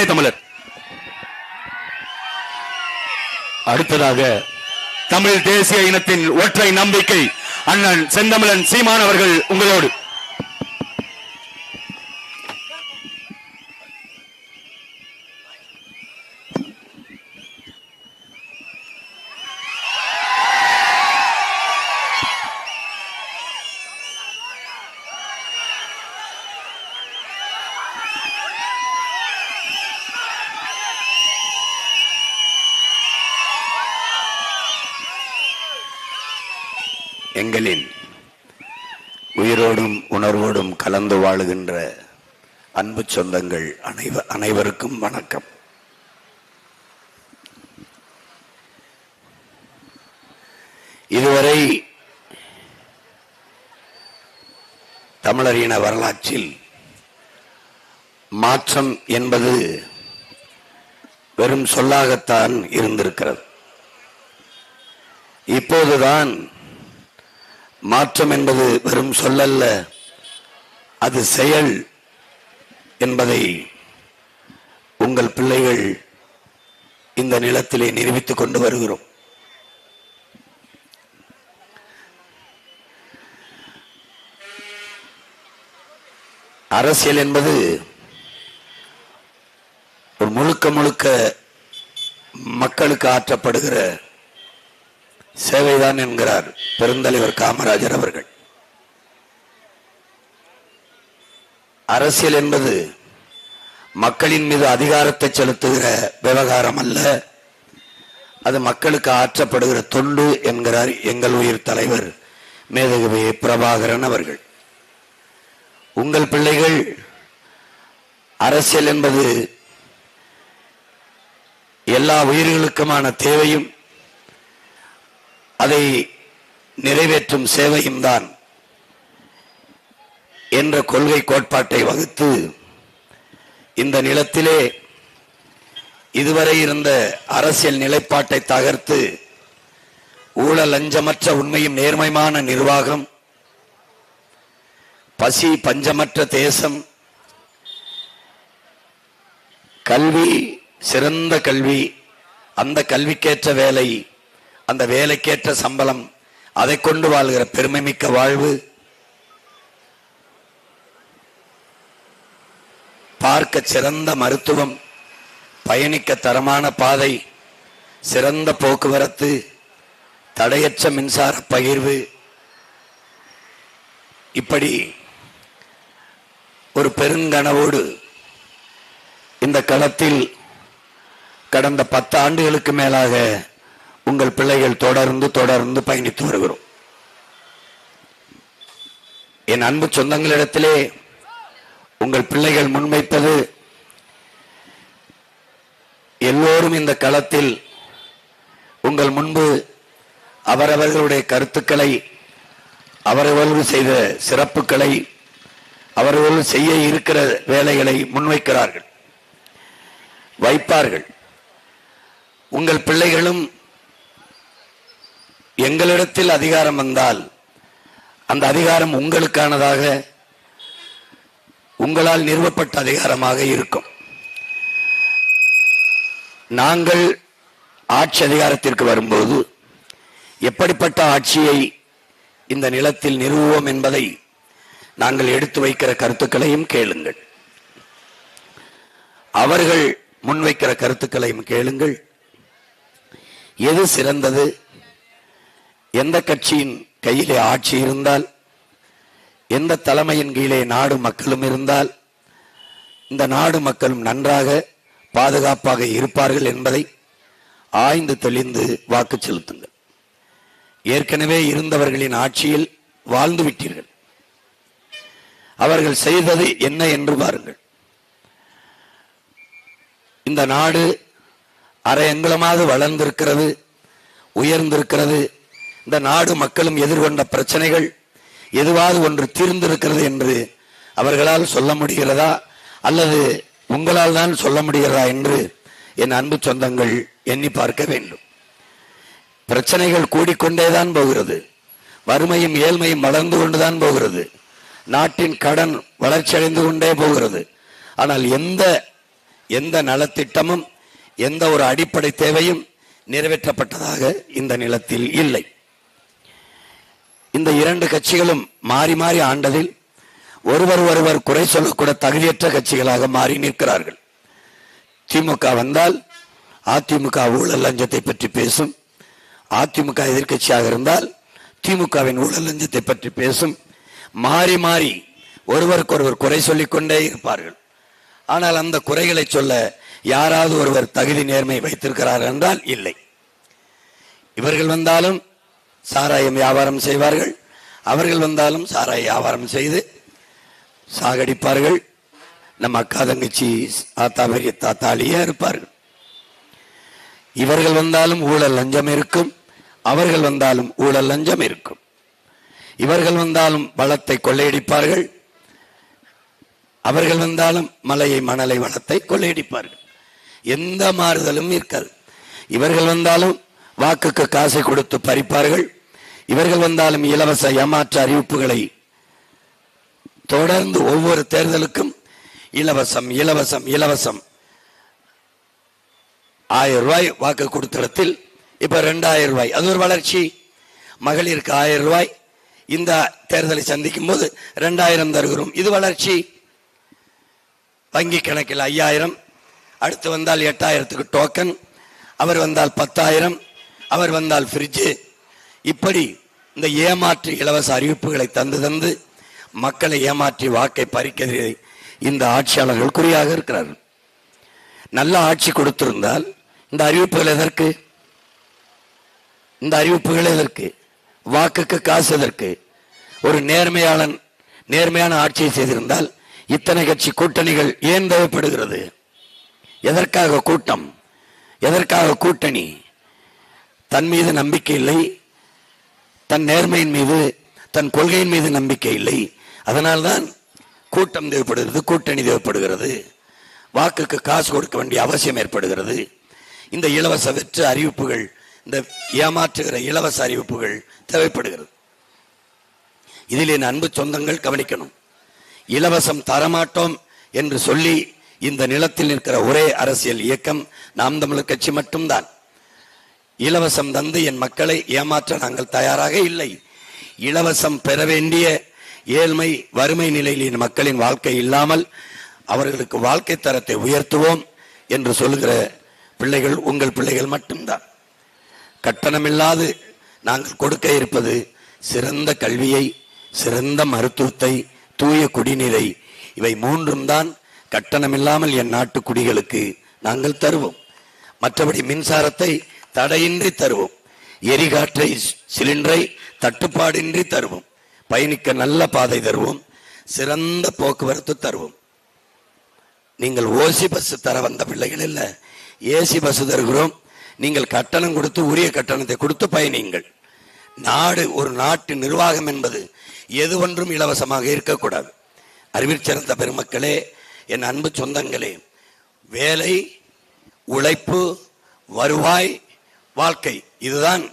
புதுமை தமிழர். அடுத்ததாக தமிழ் தேசிய இனத்தின் ஒற்றை நம்பிக்கை அண்ணன் செந்தமிழன் சீமான் அவர்கள் உங்களோடு. எங்களின் உயிரோடும் உணர்வோடும் கலந்து வாழுகின்ற அன்பு சொந்தங்கள் அனைவருக்கும் வணக்கம். இதுவரை தமிழர் இன வரலாற்றில் மாற்றம் என்பது வெறும் சொல்லாகத்தான் இருந்திருக்கிறது. இப்போதுதான் மாற்றம் என்பது வெறும் சொல்லல்ல, அது செயல் என்பதை உங்கள் பிள்ளைகள் இந்த நிலத்திலே நிரூபித்துக் கொண்டு வருகிறோம். அரசியல் என்பது ஒரு முழுக்க மக்களுக்கு ஆற்றப்படுகிற சேவைதான் என்கிறார் பெருந்தலைவர் காமராஜர் அவர்கள். அரசியல் என்பது மக்களின் மீது அதிகாரத்தை செலுத்துகிற விவகாரம் அல்ல, அது மக்களுக்கு ஆற்றப்படுகிற தொண்டு என்கிறார் எங்கள் உயிர் தலைவர் மேதகு பிரபாகரன் அவர்கள். உங்கள் பிள்ளைகள் அரசியல் என்பது எல்லா உயிர்களுக்குமான தேவையும் அதை நிறைவேற்றும் சேவையும் தான் என்ற கொள்கை கோட்பாட்டை வகுத்து இந்த நிலத்திலே இதுவரை இருந்த அரசியல் நிலைப்பாட்டை தகர்த்து ஊழல் லஞ்சமற்ற உண்மையும் நேர்மையான நிர்வாகம், பசி பஞ்சமற்ற தேசம், கல்வி சிறந்த கல்வி, அந்த கல்விக்கேற்ற வேலை, அந்த வேலைக்கேற்ற சம்பளம், அதை கொண்டு வாழ்கிற பெருமைமிக்க வாழ்வு, பார்க்க சிறந்த மருத்துவம், பயணிக்க தரமான பாதை, சிறந்த போக்குவரத்து, தடையற்ற மின்சார பகிர்வு, இப்படி ஒரு பெருங்கனவோடு இந்த களத்தில் கடந்த 10 ஆண்டுகளுக்கு மேலாக உங்கள் பிள்ளைகள் தொடர்ந்து பயணித்து வருகிறோம். என் அன்பு சொந்தங்களிடத்திலே உங்கள் பிள்ளைகள் முன்வைப்பது, எல்லோரும் இந்த களத்தில் உங்கள் முன்பு அவரவர்களுடைய கருத்துக்களை, அவரவர்கள் செய்த சிறப்புகளை, அவர்கள் செய்ய இருக்கிற வேலைகளை முன்வைக்கிறார்கள், வைப்பார்கள். உங்கள் பிள்ளைகளும் எங்களிடத்தில் அதிகாரம் வந்தால் அந்த அதிகாரம் உங்களுக்கானதாக, உங்களால் நிறுவப்பட்ட அதிகாரமாக இருக்கும். நாங்கள் ஆட்சி அதிகாரத்திற்கு வரும்போது எப்படிப்பட்ட ஆட்சியை இந்த நிலத்தில் நிறுவுவோம் என்பதை நாங்கள் எடுத்து வைக்கிற கருத்துக்களையும் கேளுங்கள், அவர்கள் முன்வைக்கிற கருத்துக்களையும் கேளுங்கள். எது சிறந்தது, எந்த கட்சியின் கையிலே ஆட்சி இருந்தால், எந்த தலைமையின் கீழே நாடு மக்களும் இருந்தால் இந்த நாடு மக்களும் நன்றாக பாதுகாப்பாக இருப்பார்கள் என்பதை ஆய்ந்து தெளிந்து வாக்கு செலுத்துங்கள். ஏற்கனவே இருந்தவர்களின் ஆட்சியில் வாழ்ந்து விட்டீர்கள், அவர்கள் செய்தது என்ன என்று பாருங்கள். இந்த நாடு அரை அங்குலமாக வளர்ந்திருக்கிறது, உயர்ந்திருக்கிறது. இந்த நாடு மக்களும் எதிர்கொண்ட பிரச்சனைகள் எதுவாவது ஒன்று தீர்ந்திருக்கிறது என்று அவர்களால் சொல்ல முடிகிறதா, அல்லது உங்களால் தான் சொல்ல முடிகிறதா என்று என் அன்பு சொந்தங்கள் எண்ணி பார்க்க வேண்டும். பிரச்சனைகள் கூடிக்கொண்டேதான் போகிறது, வறுமையும் ஏழ்மையும் வளர்ந்து கொண்டுதான் போகிறது, நாட்டின் கடன் வளர்ச்சி அடைந்து கொண்டே போகிறது. ஆனால் எந்த எந்த நலத்திட்டமும் எந்த ஒரு அடிப்படை தேவையும் நிறைவேற்றப்பட்டதாக இந்த நிலத்தில் இல்லை. இந்த இரண்டு கட்சிகளும் மாறி மாறி ஆண்டதில் ஒருவர் குறை சொல்லக்கூட தகுதியற்ற கட்சிகளாக மாறி நிற்கிறார்கள். திமுக வந்தால் அதிமுக ஊழல் லஞ்சத்தை பற்றி பேசும், அதிமுக எதிர்கட்சியாக இருந்தால் திமுகவின் ஊழல் லஞ்சத்தை பற்றி பேசும். மாறி மாறி ஒருவருக்கொருவர் குறை சொல்லிக் கொண்டே இருப்பார்கள். ஆனால் அந்த குறைகளை சொல்ல யாராவது ஒருவர் தகுதி நேர்மை வைத்திருக்கிறார் என்றால் இல்லை. இவர்கள் வந்தாலும் சாராயம் வியாபாரம் செய்வார்கள், அவர்கள் வந்தாலும் சாராய வியாபாரம் செய்து சாகடிப்பார்கள். நம்ம அக்கா தங்கச்சி ஆத்தா பெரிய தாத்தாலியே இருப்பார்கள். இவர்கள் வந்தாலும் ஊழல் லஞ்சம் இருக்கும், அவர்கள் வந்தாலும் ஊழல் லஞ்சம் இருக்கும். இவர்கள் வந்தாலும் வளத்தை கொள்ளையடிப்பார்கள், அவர்கள் வந்தாலும் மலையை மணலை வளத்தை கொள்ளையடிப்பார்கள். எந்த மாறுதலும் இருக்காது. இவர்கள் வந்தாலும் வாக்குக்கு காசை கொடுத்து பறிப்பார்கள், இவர்கள் வந்தாலும் இலவச ஏமாற்ற அறிவிப்புகளை தொடர்ந்து ஒவ்வொரு தேர்தலுக்கும் இலவசம் இலவசம் இலவசம். 1000 ரூபாய் வாக்கு கொடுத்த இடத்தில் இப்ப 2000 ரூபாய், அது ஒரு வளர்ச்சி. மகளிருக்கு 1000 ரூபாய், இந்த தேர்தலை சந்திக்கும் போது 2000 தருகிறோம், இது வளர்ச்சி. வங்கி கணக்கில் 5000, அடுத்து வந்தால் 8000க்கு டோக்கன், அவர் வந்தால் 10,000, அவர் வந்தால் ஃப்ரிட்ஜ். இப்படி இந்த ஏமாற்று இலவச அறிவிப்புகளை தந்து தந்து மக்களை ஏமாற்றி வாக்கை பறிக்கிறதை இந்த ஆட்சியாளர்கள் குறியாக இருக்கிறார்கள். நல்ல ஆட்சி கொடுத்திருந்தால் இந்த அறிவிப்புகள் எதற்கு? இந்த அறிவிப்புகள் எதற்கு? வாக்குக்கு காசு எதற்கு? ஒரு நேர்மையான ஆட்சியை செய்திருந்தால் இத்தனை கட்சி கூட்டணிகள் ஏன் தேவைப்படுகிறது? எதற்காக கூட்டம்? எதற்காக கூட்டணி? தன் மீது நம்பிக்கை இல்லை, தன் நேர்மையின் மீது, தன் கொள்கையின் மீது நம்பிக்கை இல்லை. அதனால்தான் கூட்டம் தேவைப்படுகிறது, கூட்டணி தேவைப்படுகிறது, வாக்குக்கு காசு கொடுக்க வேண்டிய அவசியம் ஏற்படுகிறது. இந்த இலவச வெற்று அறிவிப்புகள், இந்த ஏமாற்றுகிற இலவச அறிவிப்புகள் தேவைப்படுகிறது. இதில் என் அன்பு சொந்தங்கள் கவனிக்கணும். இலவசம் தரமாட்டோம் என்று சொல்லி இந்த நிலத்தில் இருக்கிற ஒரே அரசியல் இயக்கம் நாம் தமிழர் கட்சி மட்டும்தான். இலவசம் தந்து என் மக்களை ஏமாற்ற நாங்கள் தயாராக இல்லை. இலவசம் பெற வேண்டிய ஏழ்மை வறுமை நிலையில் என் மக்களின் வாழ்க்கை இல்லாமல் அவர்களுக்கு வாழ்க்கை தரத்தை உயர்த்துவோம் என்று சொல்லுகிற பிள்ளைகள் உங்கள் பிள்ளைகள் மட்டும்தான். கட்டணமில்லாது நாங்கள் கொடுக்க இருப்பது சிறந்த கல்வியை, சிறந்த மருத்துவத்தை, தூய குடிநீரை. இவை மூன்றும் தான் கட்டணமில்லாமல் என் நாட்டு குடிகளுக்கு நாங்கள் தருவோம். மற்றபடி மின்சாரத்தை தடையின்றி தருவோம், எரிகாற்றை சிலிண்டரை தட்டுப்பாடின்றி தருவோம், பயணிக்க நல்ல பாதை தருவோம், சிறந்த போக்குவரத்து தருவோம். நீங்கள் ஓசி பஸ் தர வந்த பிள்ளைகள் இல்ல, ஏசி பஸ் தருகிறோம். நீங்கள் கட்டணம் கொடுத்து உரிய கட்டணத்தை கொடுத்து பயணியுங்கள். நாடு, ஒரு நாட்டு நிர்வாகம் என்பது எது ஒன்றும் இலவசமாக இருக்கக்கூடாது. அறிவில் சிறந்த பெருமக்களே, என் அன்பு சொந்தங்களே, வேலை, உழைப்பு, வருவாய், வாழ்க்கை, இதுதான்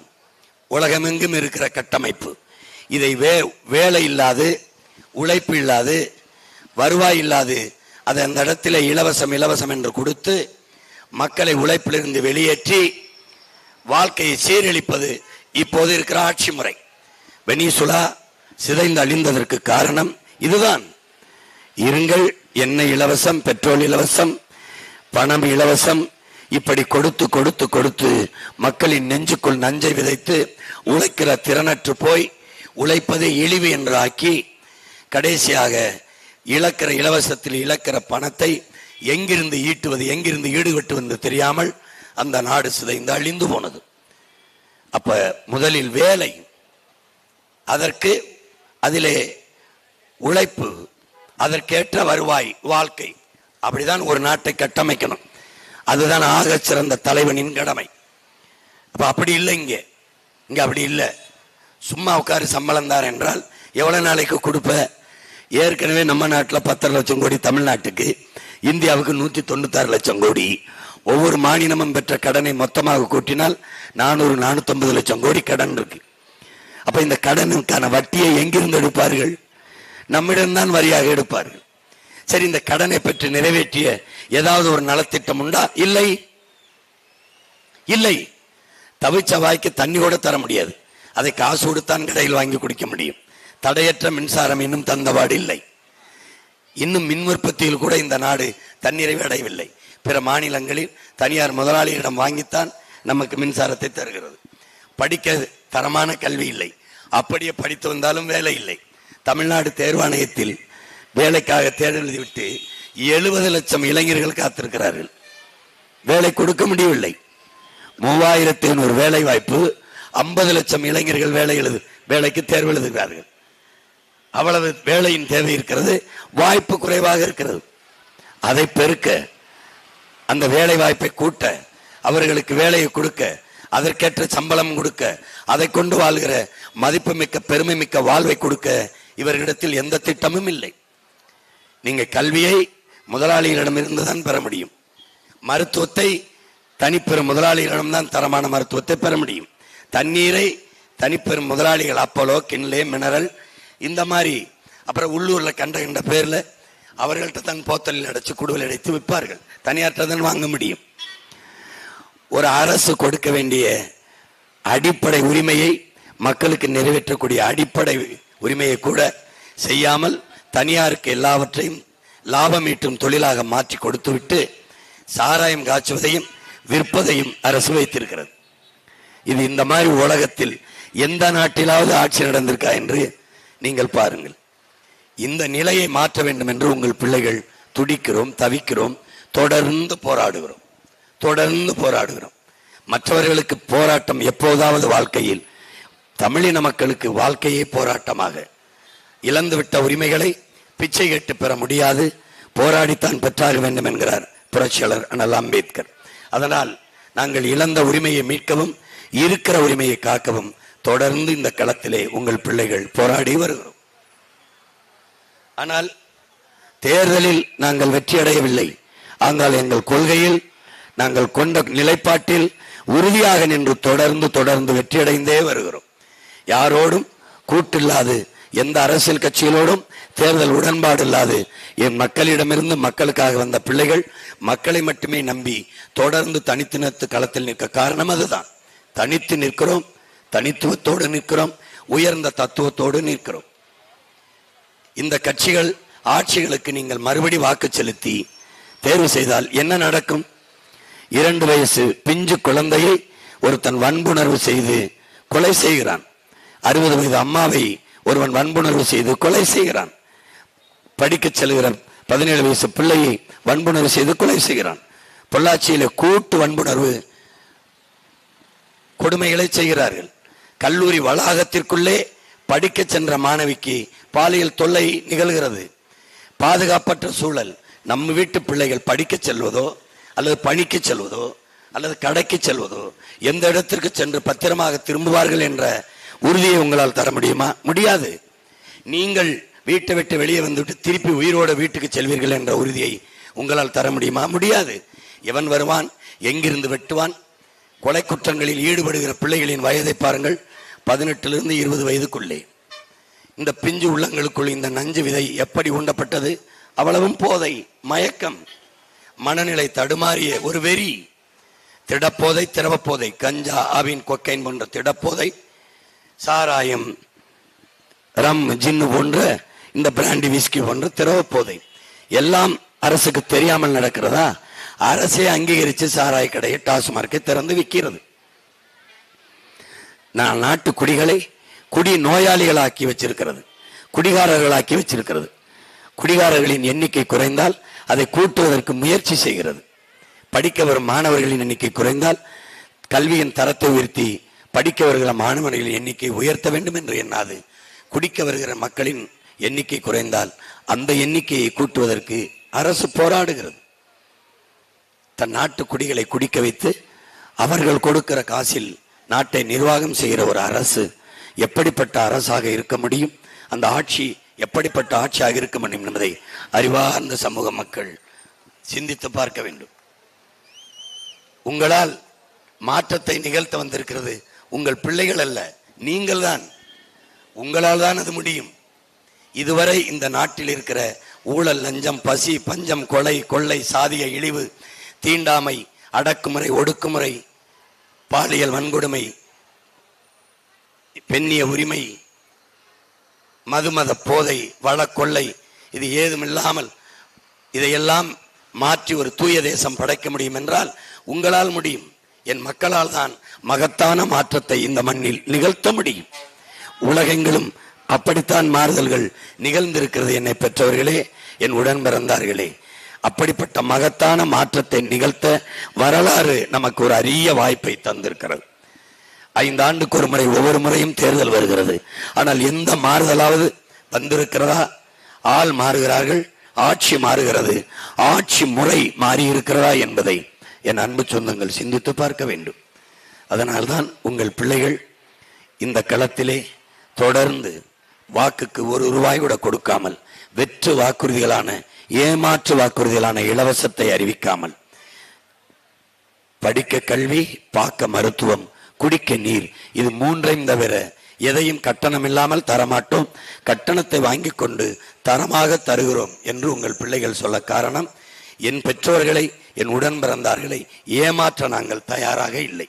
உலகமெங்கும் இருக்கிற கட்டமைப்பு. இதை வேலை இல்லாது, உழைப்பு இல்லாது, வருவாய் இல்லாது அதை அந்த இடத்துல இலவசம் இலவசம் என்று கொடுத்து மக்களை உழைப்பிலிருந்து வெளியேற்றி வாழ்க்கையை சீரழிப்பது இப்போது இருக்கிற ஆட்சி முறை. வெனிசுலா சிதைந்து அழிந்ததற்கு காரணம் இதுதான். இருங்கள், எண்ணெய் இலவசம், பெட்ரோல் இலவசம், பணம் இலவசம், இப்படி கொடுத்து கொடுத்து கொடுத்து மக்களின் நெஞ்சுக்குள் நஞ்சை விதைத்து உழைக்கிற திறனற்று போய் உழைப்பதை இழிவு என்று ஆக்கி கடைசியாக இழக்கிற இலவசத்தில் இழக்கிற பணத்தை எங்கிருந்து ஈட்டுவது, எங்கிருந்து ஈடுகட்டுவது தெரியாமல் அந்த நாடு சிதைந்து அழிந்து போனது. அப்ப முதலில் வேலை, அதற்கு அதிலே உழைப்பு, அதற்கேற்ற வருவாய், வாழ்க்கை, அப்படிதான் ஒரு நாட்டை கட்டமைக்கணும். அதுதான் ஆக சிறந்த தலைவனின் கடமை. அப்ப அப்படி இல்லை, இங்க அப்படி இல்லை. சும்மா உட்காரு சம்பளம் தார் என்றால் எவ்வளவு நாளைக்கு கொடுப்ப? ஏற்கனவே நம்ம நாட்டில் 10 லட்சம் கோடி, தமிழ்நாட்டுக்கு, இந்தியாவுக்கு 196 லட்சம் கோடி. ஒவ்வொரு மாநிலமும் பெற்ற கடனை மொத்தமாக கூட்டினால் 400-450 லட்சம் கோடி கடன் இருக்கு. அப்ப இந்த கடனுக்கான வட்டியை எங்கிருந்து எடுப்பார்கள்? நம்மிடம்தான் வரியாக எடுப்பார்கள். சரி, இந்த கடனை பெற்று நிறைவேற்றிய ஏதாவது ஒரு நலத்திட்டம் உண்டா? இல்லை, இல்லை. தவிச்ச வாய்க்கு தண்ணி கூட தர முடியாது. அதை காசு கொடுத்தான் கடையில் வாங்கி குடிக்க முடியும். தடையற்ற மின்சாரம் இன்னும் தந்தவாடு இல்லை. இன்னும் மின் உற்பத்தியில் கூட இந்த நாடு தன்னிறைவு அடையவில்லை. பிற மாநிலங்களில் தனியார் முதலாளியிடம் வாங்கித்தான் நமக்கு மின்சாரத்தை தருகிறது. படிக்க தரமான கல்வி இல்லை. அப்படியே படித்து வந்தாலும் வேலை இல்லை. தமிழ்நாடு தேர்வாணையத்தில் வேலைக்காக தேர்வு எழுதிவிட்டு 70 லட்சம் இளைஞர்கள் காத்திருக்கிறார்கள். வேலை கொடுக்க முடியவில்லை. 3500 வேலை வாய்ப்பு, 50 லட்சம் இளைஞர்கள் வேலைக்கு தேர்வு எழுதுகிறார்கள். அவ்வளவு வேலையின் தேவை இருக்கிறது, வாய்ப்பு குறைவாக இருக்கிறது. அதை பெருக்க, அந்த வேலை வாய்ப்பை கூட்ட, அவர்களுக்கு வேலையை கொடுக்க, அதற்கேற்ற சம்பளம் கொடுக்க, அதை கொண்டு வாழ்கிற மதிப்புமிக்க பெருமை மிக்க வாழ்வை கொடுக்க இவர்களிடத்தில் எந்த திட்டமும் இல்லை. நீங்க கல்வியை முதலாளிகளிடமிருந்து தான் பெற முடியும். மருத்துவத்தை தனிப்பெரும் முதலாளிகளிடம்தான் தரமான மருத்துவத்தை பெற முடியும். தண்ணீரை தனிப்பெரும் முதலாளிகள் அப்போலோ, கின்லே, மினரல் இந்த மாதிரி, அப்புறம் உள்ளூர்ல கண்ட பேர்ல அவர்கள்ட்ட தான் போத்தலில் அடைச்சு குடுவில் அடைத்து விற்பார்கள். தனியாற்ற தான் வாங்க முடியும். ஒரு அரசு கொடுக்க வேண்டிய அடிப்படை உரிமையை, மக்களுக்கு நிறைவேற்றக்கூடிய அடிப்படை உரிமையை கூட செய்யாமல் தனியாருக்கு எல்லாவற்றையும் லாபம் ஈட்டும் தொழிலாக மாற்றி கொடுத்துவிட்டு சாராயம் காய்ச்சுவதையும் விற்பதையும் அரசு வைத்திருக்கிறது. இது இந்த மாதிரி உலகத்தில் எந்த நாட்டிலாவது ஆட்சி நடந்திருக்கா என்று நீங்கள் பாருங்கள். இந்த நிலையை மாற்ற வேண்டும் என்று உங்கள் பிள்ளைகள் துடிக்கிறோம், தவிக்கிறோம், தொடர்ந்து போராடுகிறோம். மற்றவர்களுக்கு போராட்டம் எப்போதாவது வாழ்க்கையில், தமிழின மக்களுக்கு வாழ்க்கையே போராட்டமாக. இழந்துவிட்ட உரிமைகளை பிச்சை கேட்டு பெற முடியாது, போராடித்தான் பெற்றாக வேண்டும் என்கிறார் புரட்சியாளர் அண்ணல் அம்பேத்கர். அதனால் நாங்கள் இழந்த உரிமையை மீட்கவும், இருக்கிற உரிமையை காக்கவும் தொடர்ந்து இந்த களத்திலே உங்கள் பிள்ளைகள் போராடி வருகிறோம். ஆனால் தேர்தலில் நாங்கள் வெற்றியடையவில்லை. ஆனால் எங்கள் கொள்கையில், நாங்கள் கொண்ட நிலைப்பாட்டில் உறுதியாக நின்று தொடர்ந்து வெற்றியடைந்தே வருகிறோம். யாரோடும் கூட்டில்லாது, எந்த அரசியல் கட்சிகளோடும் தேர்தல் உடன்பாடு இல்லாது, என் மக்களிடமிருந்து மக்களுக்காக வந்த பிள்ளைகள் மக்களை மட்டுமே நம்பி தொடர்ந்து தனித்து நிறுத்து களத்தில் நிற்க காரணம் அதுதான். தனித்து நிற்கிறோம், தனித்துவத்தோடு நிற்கிறோம், உயர்ந்த தத்துவத்தோடு நிற்கிறோம். இந்த கட்சிகள் ஆட்சிகளுக்கு நீங்கள் மறுபடி வாக்கு செலுத்தி தேர்வு செய்தால் என்ன நடக்கும்? 2 வயசு பிஞ்சு குழந்தையை ஒருத்தன் வன்புணர்வு செய்து கொலை செய்கிறான். 60 வயது அம்மாவை ஒருவன் வன்புணர்வு செய்து கொலை செய்கிறான். படிக்க செல்கிற 17 வயசு பிள்ளையை வன்புணர்வு செய்து கொலை செய்கிறான். பொள்ளாச்சியில கூட்டு வன்புணர்வு கொடுமைகளை செய்கிறார்கள். கல்லூரி வளாகத்திற்குள்ளே படிக்க சென்ற மாணவிக்கு பாலியல் தொல்லை நிகழ்கிறது. பாதுகாப்பற்ற சூழல். நம்ம வீட்டு பிள்ளைகள் படிக்க செல்வதோ அல்லது பணிக்கு செல்வதோ அல்லது கடைக்கு செல்வதோ, எந்த இடத்திற்கு சென்று பத்திரமாக திரும்புவார்கள் என்ற உறுதியை உங்களால் தர முடியுமா? முடியாது. நீங்கள் வீட்டை விட்டு வெளியே வந்துவிட்டு திருப்பி உயிரோட வீட்டுக்கு செல்வீர்கள் என்ற உறுதியை உங்களால் தர முடியுமா? முடியாது. எவன் வருவான், எங்கிருந்து வெட்டுவான்? கொலை குற்றங்களில் ஈடுபடுகிற பிள்ளைகளின் வயதை பாருங்கள். 18 20 வயதுக்குள்ளே. இந்த பிஞ்சு உள்ளங்களுக்குள் இந்த நஞ்சு விதை எப்படி உண்டப்பட்டது? அவ்வளவும் போதை, மயக்கம், மனநிலை தடுமாறிய ஒரு வெறி. திடப்போதை, திரவப்போதை, கஞ்சா, ஆவின், கொக்கைன் போன்ற திடப்போதை, சாராயம், ரம், ஜின்னு போன்ற இந்த பிராண்டி, விஸ்கி போன்ற திரவப்போதை எல்லாம் அரசுக்கு தெரியாமல் நடக்கிறதா? அரசே அங்கீகரித்து சாராய கடையை, டாஸ்மார்க்கை திறந்து விற்கிறது. நான் நாட்டு குடிகளை குடி நோயாளிகளாக்கி வச்சிருக்கிறது, குடிகாரர்களாக்கி வச்சிருக்கிறது. குடிகாரர்களின் எண்ணிக்கை குறைந்தால் அதை கூட்டுவதற்கு முயற்சி செய்கிறது. படிக்க வரும் மாணவர்களின் எண்ணிக்கை குறைந்தால் கல்வியின் தரத்தை உயர்த்தி படிக்க வருகிற மாணவர்களின் எண்ணிக்கை உயர்த்த வேண்டும் என்று எண்ணாது. குடிக்க வருகிற மக்களின் எண்ணிக்கை குறைந்தால் அந்த எண்ணிக்கையை கூட்டுவதற்கு அரசு போராடுகிறது. தன் நாட்டு குடிகளை குடிக்க வைத்து அவர்கள் கொடுக்கிற காசில் நாட்டை நிர்வாகம் செய்கிற ஒரு அரசு எப்படிப்பட்ட அரசாக இருக்க முடியும்? அந்த ஆட்சி எப்படிப்பட்ட ஆட்சியாக இருக்க முடியும் என்பதை அறிவார்ந்த சமூக மக்கள் சிந்தித்து பார்க்க வேண்டும். உங்களால் மாற்றத்தை நிகழ்த்த வந்திருக்கிறது உங்கள் பிள்ளைகள் அல்ல, நீங்கள் தான். உங்களால் தான் அது முடியும். இதுவரை இந்த நாட்டில் இருக்கிற ஊழல், லஞ்சம், பசி, பஞ்சம், கொலை, கொள்ளை, சாதிய இழிவு, தீண்டாமை, அடக்குமுறை, ஒடுக்குமுறை, பாலியல் வன்கொடுமை, பெண்ணிய உரிமை, மதுமத போதை, வளக்கொள்ளை, இது ஏதுமில்லாமல் இதையெல்லாம் மாற்றி ஒரு தூய தேசம் படைக்க முடியும் என்றால் உங்களால் முடியும். என் மக்களால் தான் மகத்தான மாற்றத்தை இந்த மண்ணில் நிகழ்த்த முடியும். உலகெங்கிலும் அப்படித்தான் மாறுதல்கள் நிகழ்ந்திருக்கிறது. என்னை பெற்றவர்களே, என் உடன் பிறந்தார்களே, அப்படிப்பட்ட மகத்தான மாற்றத்தை நிகழ்த்த வரலாறு நமக்கு ஒரு அரிய வாய்ப்பை தந்திருக்கிறது. 5 ஆண்டுக்கு ஒரு முறை ஒவ்வொரு முறையும் தேர்தல் வருகிறது. ஆனால் எந்த மாறுதலாவது வந்திருக்கிறதா? ஆள் மாறுகிறார்கள், ஆட்சி மாறுகிறது. ஆட்சி முறை மாறி இருக்கிறதா என்பதை என் அன்பு சொந்தங்கள் சிந்தித்து பார்க்க வேண்டும். அதனால்தான் உங்கள் பிள்ளைகள் இந்த களத்திலே தொடர்ந்து வாக்குக்கு ₹1 கூட கொடுக்காமல், வெற்று வாக்குறுதிகளான, ஏமாற்று வாக்குறுதிகளான இலவசத்தை அறிவிக்காமல், படிக்க கல்வி, பார்க்க மருத்துவம், குடிக்க நீர், இது 3ஐயும் தவிர எதையும் கட்டணம் இல்லாமல் தரமாட்டோம், கட்டணத்தை வாங்கி கொண்டு தரமாக தருகிறோம் என்று உங்கள் பிள்ளைகள் சொல்ல காரணம், என் பெற்றோர்களை, என் உடன் பிறந்தார்களை ஏமாற்ற நாங்கள் தயாராக இல்லை.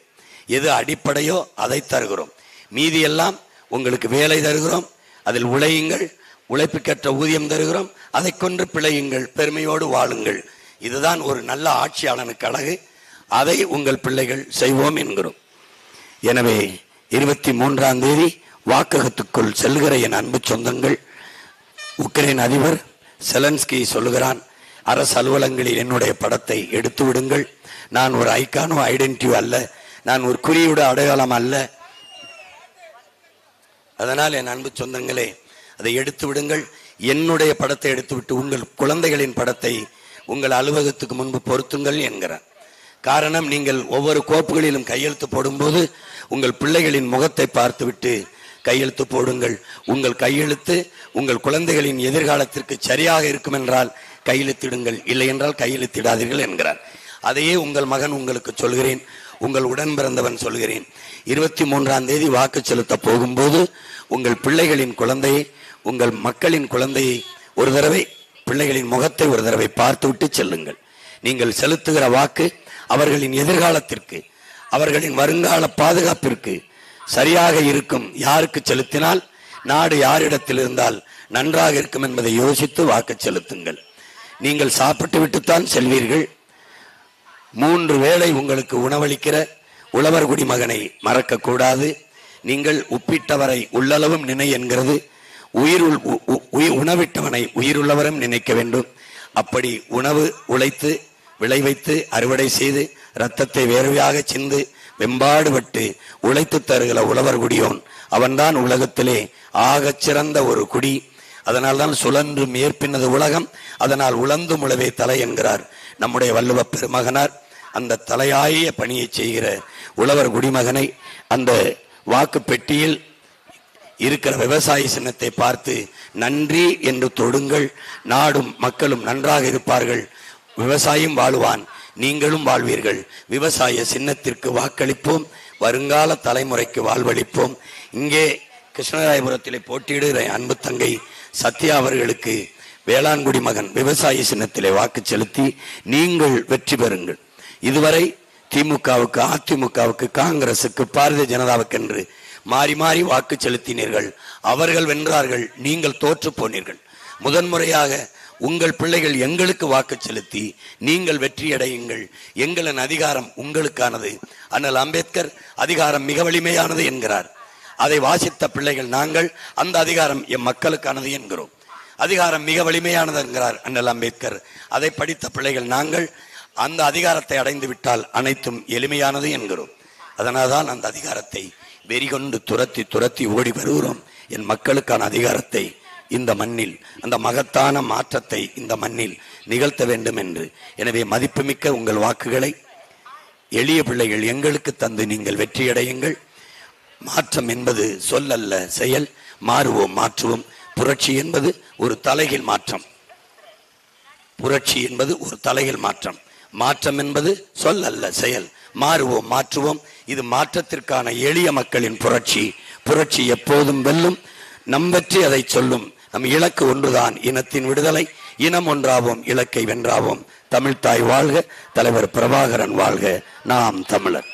எது அடிப்படையோ அதை தருகிறோம். மீதியெல்லாம் உங்களுக்கு வேலை தருகிறோம், அதில் உழையுங்கள், உழைப்புக்கேற்ற ஊதியம் தருகிறோம், அதை கொண்டு பிழையுங்கள், பெருமையோடு வாழுங்கள். இதுதான் ஒரு நல்ல ஆட்சியாளனுக்கு அழகு. அதை உங்கள் பிள்ளைகள் செய்வோம் என்கிறோம். எனவே 23ஆம் தேதி வாக்ககத்துக்குள் செல்கிற என் அன்பு சொந்தங்கள், உக்ரைன் அதிபர் செலன்ஸ்கி சொல்லுகிறான், அரசு அலுவலகங்களில் என்னுடைய படத்தை எடுத்து விடுங்கள். நான் ஒரு ஐகானோ ஐடென்டிட்டி அல்ல, நான் ஒரு குறியீடு அடையாளம் அல்ல. அதனால் என் அன்பு சொந்தங்களே, அதை எடுத்து விடுங்கள். என்னுடைய படத்தை எடுத்துவிட்டு உங்கள் குழந்தைகளின் படத்தை உங்கள் அலுவலகத்துக்கு முன்பு பொருத்துங்கள் என்கிறார். காரணம், நீங்கள் ஒவ்வொரு கோப்புகளிலும் கையெழுத்து போடும்போது உங்கள் பிள்ளைகளின் முகத்தை பார்த்துவிட்டு கையெழுத்து போடுங்கள். உங்கள் கையெழுத்து உங்கள் குழந்தைகளின் எதிர்காலத்திற்கு சரியாக இருக்கும் என்றால் கையெழுத்திடுங்கள், இல்லை என்றால் கையெழுத்திடாதீர்கள் என்கிறார். அதையே உங்கள் மகன் உங்களுக்கு சொல்கிறேன், உங்கள் உடன் பிறந்தவன் சொல்கிறேன். 23ஆம் தேதி வாக்கு செலுத்த போகும்போது உங்கள் பிள்ளைகளின் குழந்தையை, உங்கள் மக்களின் குழந்தையை ஒரு தடவை, பிள்ளைகளின் முகத்தை ஒரு தடவை பார்த்துவிட்டு செல்லுங்கள். நீங்கள் செலுத்துகிற வாக்கு அவர்களின் எதிர்காலத்திற்கு, அவர்களின் வருங்கால பாதுகாப்பிற்கு சரியாக இருக்கும். யாருக்கு செலுத்தினால் நாடு யாரிடத்தில் இருந்தால் நன்றாக இருக்கும் என்பதை யோசித்து வாக்கு செலுத்துங்கள். நீங்கள் சாப்பிட்டு விட்டுத்தான் செல்வீர்கள். 3 வேளை உங்களுக்கு உணவளிக்கிற உழவர் குடிமகனை மறக்க கூடாது. நீங்கள் உப்பிட்டவரை உள்ளளவும் நினை என்கிறது. உணவிட்டவனை உயிருள்ளவரும் நினைக்க வேண்டும். அப்படி உணவு உழைத்து விளைவைத்து அறுவடை செய்து இரத்தத்தை வேர்வையாக சிந்து வெம்பாடுபட்டு உழைத்து தருகிற உழவர் குடியோன், அவன்தான் உலகத்திலே ஆகச் சிறந்த ஒரு குடி. அதனால்தான் சுழன்று மேற்பின்னது உலகம், அதனால் உழந்து முழவே தலை என்கிறார் நம்முடைய வள்ளுவ பெருமகனார். அந்த தலையாய பணியை செய்கிற உழவர் குடிமகனை அந்த வாக்கு பெட்டியில் இருக்கிற விவசாய சின்னத்தை பார்த்து நன்றி என்று தொடுங்கள். நாடும் மக்களும் நன்றாக இருப்பார்கள். விவசாயம் வாழுவான், நீங்களும் வாழ்வீர்கள். விவசாய சின்னத்திற்கு வாக்களிப்போம், வருங்கால தலைமுறைக்கு வாழ்வளிப்போம். இங்கே கிருஷ்ணராயபுரத்திலே போட்டியிடுகிற அன்பு தங்கை சத்யா அவர்களுக்கு வேளாண்குடி மகன் விவசாய சின்னத்திலே வாக்கு செலுத்தி நீங்கள் வெற்றி பெறுங்கள். இதுவரை திமுகவுக்கு, அதிமுகவுக்கு, காங்கிரசுக்கு, பாரதிய ஜனதாவுக்கு என்று மாறி மாறி வாக்கு செலுத்தினீர்கள். அவர்கள் வென்றார்கள், நீங்கள் தோற்று போனீர்கள். முதன்முறையாக உங்கள் பிள்ளைகள் எங்களுக்கு வாக்கு செலுத்தி நீங்கள் வெற்றியடையுங்கள். எங்களின் அதிகாரம் உங்களுக்கானது. அண்ணல் அம்பேத்கர் அதிகாரம் மிக வலிமையானது என்கிறார். அதை வாசித்த பிள்ளைகள் நாங்கள் அந்த அதிகாரம் எம் மக்களுக்கானது என்கிறோம். அதிகாரம் மிக வலிமையானது என்கிறார் அண்ணல் அம்பேத்கர். அதை படித்த பிள்ளைகள் நாங்கள் அந்த அதிகாரத்தை அடைந்து விட்டால் அனைத்தும் எளிமையானது என்கிறோம். அதனால்தான் அந்த அதிகாரத்தை வெறிகொண்டு துரத்தி துரத்தி ஓடி வருகிறோம். என் மக்களுக்கான அதிகாரத்தை இந்த மண்ணில், அந்த மகத்தான மாற்றத்தை இந்த மண்ணில் நிகழ்த்த வேண்டும் என்று. எனவே மதிப்புமிக்க உங்கள் வாக்குகளை எளிய பிள்ளைகள் எங்களுக்கு தந்து நீங்கள் வெற்றியடையுங்கள். மாற்றம் என்பது சொல் அல்ல, செயல். மாறுவோம், மாற்றுவோம். புரட்சி என்பது ஒரு தலைகீழ் மாற்றம். புரட்சி என்பது ஒரு தலைகீழ் மாற்றம். மாற்றம் என்பது சொல் அல்ல, செயல். மாறுவோம், மாற்றுவோம். இது மாற்றத்திற்கான எளிய மக்களின் புரட்சி. புரட்சி எப்போதும் வெல்லும். நம் வெற்றி அதை சொல்லும். நம் இலக்கு ஒன்றுதான், இனத்தின் விடுதலை, இனம் ஒன்றாவோம், இலக்கை வென்றாவோம். தமிழ்த்தாய் வாழ்க, தலைவர் பிரபாகரன் வாழ்க, நாம் தமிழர்.